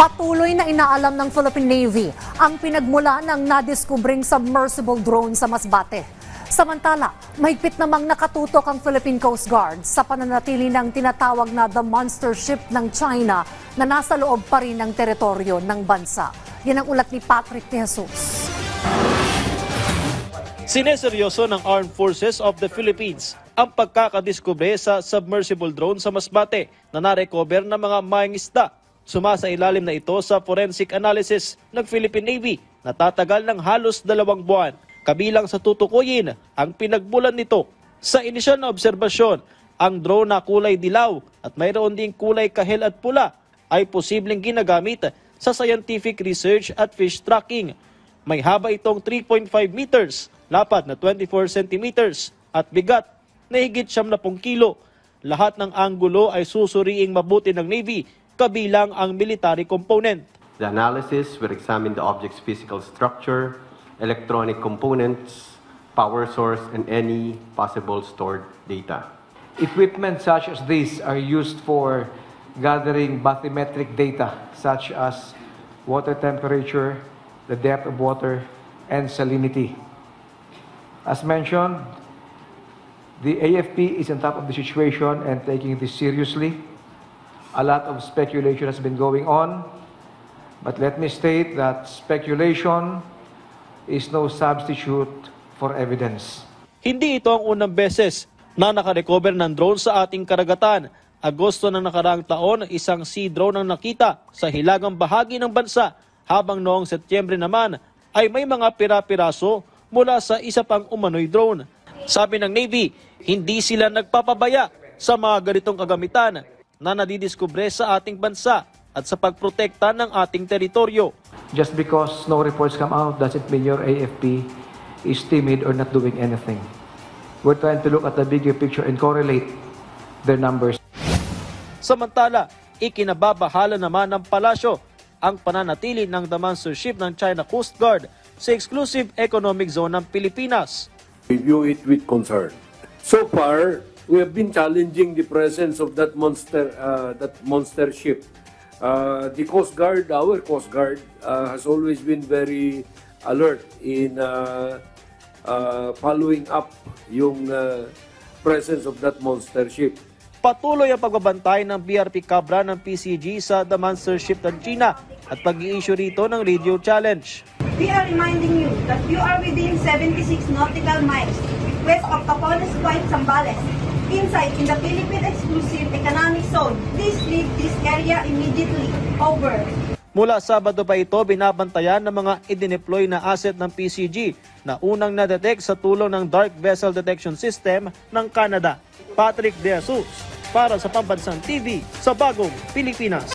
Patuloy na inaalam ng Philippine Navy ang pinagmula ng nadiskubring submersible drone sa Masbate. Samantala, mahigpit namang nakatutok ang Philippine Coast Guard sa pananatili ng tinatawag na The Monster Ship ng China na nasa loob pa rin ng teritoryo ng bansa. Yan ang ulat ni Patrick De Jesus. Sineseryoso ng Armed Forces of the Philippines ang pagkakadiskubre sa submersible drone sa Masbate na narecover ng mga mangingisda. Sumasailalim na ito sa forensic analysis ng Philippine Navy na tatagal ng halos 2 buwan. Kabilang sa tutukuyin ang pinagmulan nito. Sa inisyal na obserbasyon, ang drone na kulay dilaw at mayroon ding kulay kahel at pula ay posibleng ginagamit sa scientific research at fish tracking. May haba itong 3.5 meters, lapad na 24 centimeters at bigat na higit 70 kilo. Lahat ng anggulo ay susuriing mabuti ng Navy, kabilang ang military component. The analysis will examine the object's physical structure, electronic components, power source, and any possible stored data. Equipment such as these are used for gathering bathymetric data such as water temperature, the depth of water, and salinity. As mentioned, the AFP is on top of the situation and taking this seriously. A lot of speculation has been going on, but let me state that speculation is no substitute for evidence. Hindi ito ang unang beses na nakarecover ng drone sa ating karagatan. Agosto ng nakaraang taon, isang sea drone ang nakita sa hilagang bahagi ng bansa, habang noong Setyembre naman ay may mga pira-piraso mula sa isa pang umano'y drone. Sabi ng Navy, hindi sila nagpapabaya sa mga ganitong kagamitan na nadidiskubre sa ating bansa at sa pagprotekta ng ating teritoryo. Just because no reports come out doesn't mean your AFP is timid or not doing anything. We're trying to look at the bigger picture and correlate their numbers. Samantala, ikinababahala naman ng palasyo ang pananatili ng The Monster Ship ng China Coast Guard sa exclusive economic zone ng Pilipinas. We view it with concern. So far, we have been challenging the presence of that monster ship. The Coast Guard, our Coast Guard, has always been very alert in following up yung presence of that monster ship. Patuloy ang pagbabantay ng BRP Cabra ng PCG sa The Monster Ship ng China at pag-i-issue rito ng radio challenge. We are reminding you that you are within 76 nautical miles west of Capones Point, Zambales, inside in the Philippine Exclusive Economic Zone. Please leave this area immediately. Over. Mula Sabado pa ito, binabantayan ng mga idineploy na asset ng PCG na unang na-detect sa tulong ng Dark Vessel Detection System ng Canada. Patrick De Jesus para sa Pambansang TV sa Bagong Pilipinas.